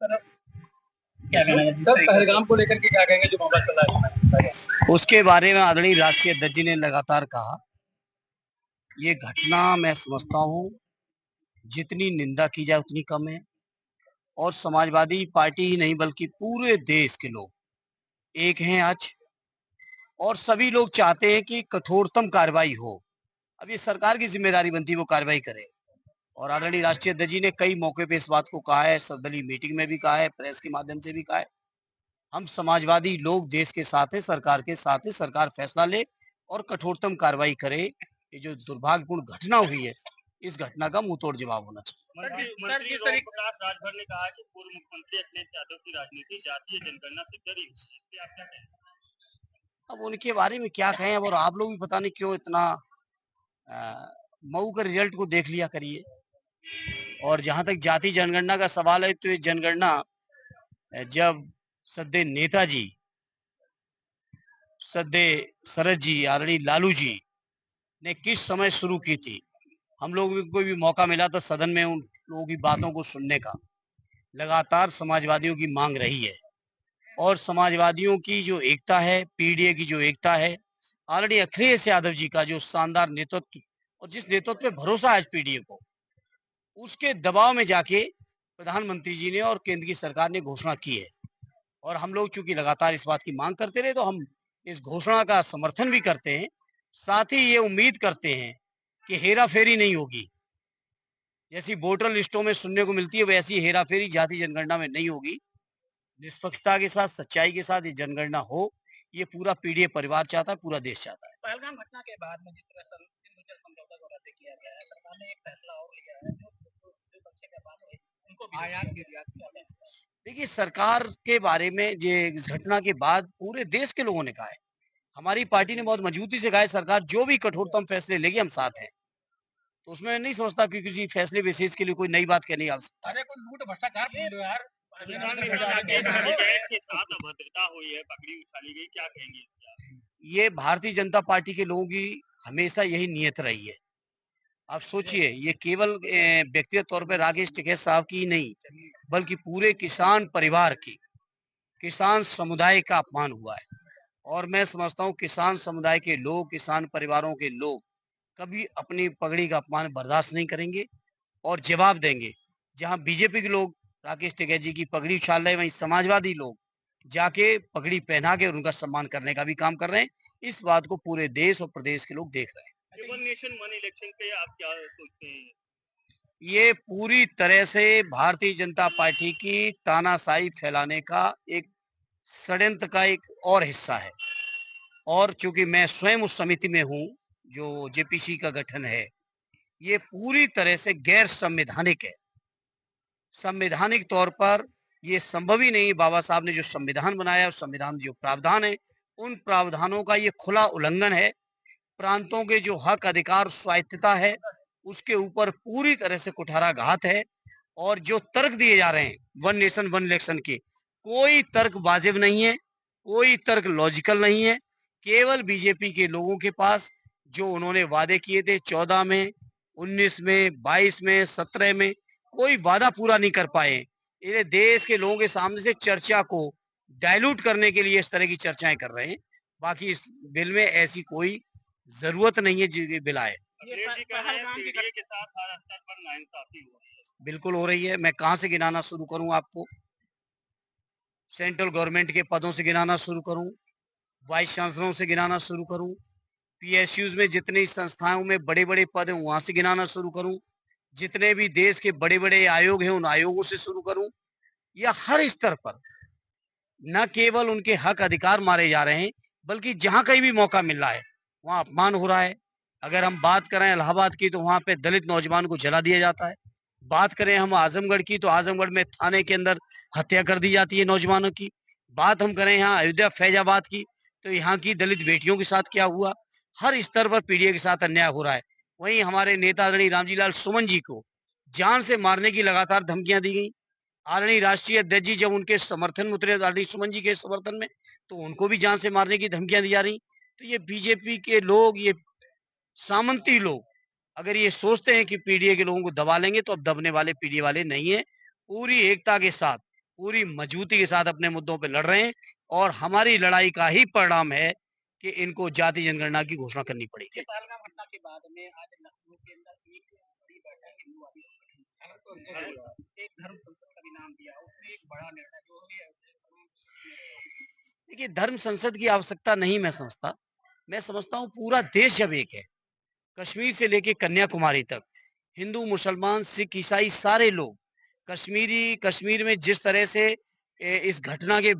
क्या कहना है सर, पहलगाम को लेकर के क्या कहेंगे जो मामला चल रहा है? उसके बारे में आदरणीय राष्ट्रीय अध्यक्ष जी ने लगातार कहा, ये घटना मैं समझता हूँ जितनी निंदा की जाए उतनी कम है। और समाजवादी पार्टी ही नहीं बल्कि पूरे देश के लोग एक हैं आज, और सभी लोग चाहते हैं कि कठोरतम कार्रवाई हो। अब ये सरकार की जिम्मेदारी बनती है वो कार्रवाई करे। और आदरणीय राष्ट्रीय अध्यक्ष जी ने कई मौके पे इस बात को कहा है, सर्वदलीय मीटिंग में भी कहा है, प्रेस के माध्यम से भी कहा है। हम समाजवादी लोग देश के साथ है, सरकार के साथ है। सरकार फैसला ले और कठोरतम कार्रवाई करे। ये जो दुर्भाग्यपूर्ण घटना हुई है, इस घटना का मुंह तोड़ जवाब होना चाहिए। मंत्री ओम प्रकाश राजभर ने कहा कि पूर्व मुख्यमंत्री अखिलेश यादव की राजनीति जातीय जनगणना से डरी हुई है, इससे आप क्या कहेंगे? अब उनके बारे में क्या कहें, और आप लोग भी पता नहीं क्यों इतना मऊ के रिजल्ट को देख लिया करिए। और जहां तक जाति जनगणना का सवाल है, तो ये जनगणना जब सद्य नेताजी, सद्य शरद जी, आदरणीय लालू जी ने किस समय शुरू की थी, हम लोगों को भी मौका मिला था सदन में उन लोगों की बातों को सुनने का। लगातार समाजवादियों की मांग रही है, और समाजवादियों की जो एकता है, पीडीए की जो एकता है, आदरणीय अखिलेश यादव जी का जो शानदार नेतृत्व, और जिस नेतृत्व पे भरोसा है पीडीए को, उसके दबाव में जाके प्रधानमंत्री जी ने और केंद्र की सरकार ने घोषणा की है। और हम लोग चूंकि लगातार इस बात की मांग करते रहे, तो हम इस घोषणा का समर्थन भी करते हैं। साथ ही ये उम्मीद करते हैं कि हेरा फेरी नहीं होगी। जैसी वोटर लिस्टों में सुनने को मिलती है, वैसी हेरा फेरी जाति जनगणना में नहीं होगी। निष्पक्षता के साथ, सच्चाई के साथ ये जनगणना हो, ये पूरा पीडीए परिवार चाहता है, पूरा देश चाहता है। पहलगाम घटना के बाद में जिस तरह समझौता को रद्द किया गया है, सरकार ने एक फैसला और लिया है जो बच्चे के पास है उनको भी आयात निर्यात। देखिए, सरकार के बारे में ये इस घटना के बाद पूरे देश के लोगों ने कहा है, हमारी पार्टी ने बहुत मजबूती से कहा है, सरकार जो भी कठोरतम फैसले लेगी हम साथ हैं। तो उसमें नहीं समझता कि किसी फैसले विशेष के लिए कोई नई बात कहने की आवश्यकता। अरे कोई लूट भ्रष्टाचार बोल दो यार। के साथ अभद्रता हुई है, पगड़ी उछाली गई, क्या कहेंगे? ये भारतीय जनता पार्टी के लोगों की हमेशा यही नियत रही है। आप सोचिए, ये केवल व्यक्तिगत तौर पर राकेश टिकैत साहब की ही नहीं, बल्कि पूरे किसान परिवार की, किसान समुदाय का अपमान हुआ है। और मैं समझता हूँ किसान समुदाय के लोग, किसान परिवारों के लोग कभी अपनी पगड़ी का अपमान बर्दाश्त नहीं करेंगे और जवाब देंगे। जहां बीजेपी के लोग राकेश टिकैत जी की पगड़ी उछाल रहे हैं, वहीं समाजवादी लोग जाके पगड़ी पहना के उनका सम्मान करने का भी काम कर रहे हैं। इस बात को पूरे देश और प्रदेश के लोग देख रहे हैं। वन नेशन वन इलेक्शन पे आप क्या सोचते हैं? ये पूरी तरह से भारतीय जनता पार्टी की तानाशाही फैलाने का एक षड्यंत्र का एक और हिस्सा है। और चूंकि मैं स्वयं उस समिति में हूं जो जेपीसी का गठन है, ये पूरी तरह से गैर संवैधानिक है। संवैधानिक तौर पर ये संभव ही नहीं। बाबा साहब ने जो संविधान बनाया, उस संविधान में जो प्रावधान है, उन प्रावधानों का ये खुला उल्लंघन है। प्रांतों के जो हक, अधिकार, स्वायत्तता है, उसके ऊपर पूरी तरह से कुठाराघात है। और जो तर्क दिए जा रहे हैं वन नेशन वन इलेक्शन के, कोई तर्क वाजिब नहीं है, कोई तर्क लॉजिकल नहीं है। केवल बीजेपी के लोगों के पास जो उन्होंने वादे किए थे 14 में, 19 में, 22 में, 17 में, कोई वादा पूरा नहीं कर पाए। ये देश के लोगों के सामने से चर्चा को डाइल्यूट करने के लिए इस तरह की चर्चाएं कर रहे हैं। बाकी इस बिल में ऐसी कोई जरूरत नहीं है जो बिल आए। बिल्कुल हो रही है। मैं कहां से गिनाना शुरू करूं आपको? सेंट्रल गवर्नमेंट के पदों से गिनाना शुरू करूं, वाइस चांसलरों से गिनाना शुरू करूं, पीएसयूज में जितनी संस्थाओं में बड़े बड़े पद हैं वहां से गिनाना शुरू करूं, जितने भी देश के बड़े बड़े आयोग हैं उन आयोगों से शुरू करूं, या हर स्तर पर न केवल उनके हक अधिकार मारे जा रहे हैं, बल्कि जहां कहीं भी मौका मिल रहा है वहां अपमान हो रहा है। अगर हम बात करें इलाहाबाद की, तो वहां पे दलित नौजवान को जला दिया जाता है। बात करें हम आजमगढ़ की, तो आजमगढ़ में थाने के अंदर हत्या कर दी जाती है नौजवानों की। बात हम करें यहाँ अयोध्या फैजाबाद की, तो यहाँ की दलित बेटियों के साथ क्या हुआ। हर स्तर पर पीड़ित के साथ अन्याय हो रहा है। वहीं हमारे नेता आदरणीय रामजी लाल सुमन जी को जान से मारने की लगातार धमकियां दी गई। आदरणीय राष्ट्रीय अध्यक्ष जी जब उनके समर्थन में उतरे, आदरणीय सुमन जी के समर्थन में, तो उनको भी जान से मारने की धमकियां दी जा रही। तो ये बीजेपी के लोग, ये सामंती लोग अगर ये सोचते हैं कि पीडीए के लोगों को दबा लेंगे, तो अब दबने वाले पीडीए वाले नहीं है। पूरी एकता के साथ पूरी मजबूती के साथ अपने मुद्दों पे लड़ रहे हैं और हमारी लड़ाई का ही परिणाम है कि इनको जाति जनगणना की घोषणा करनी पड़ेगी। पहलगाम घटना के बाद में आज लखनऊ के अंदर एक बड़ी बैठक हिंदूवादी एक धर्म संसद का भी नाम दिया, उसमें एक बड़ा निर्णय जो है देखिए, धर्म संसद की आवश्यकता नहीं मैं समझता। मैं समझता हूँ पूरा देश जब एक है, कश्मीर से लेके कन्याकुमारी तक, हिंदू, मुसलमान, सिख, ईसाई सारे लोग कश्मीर में जिस तरह से इस घटना के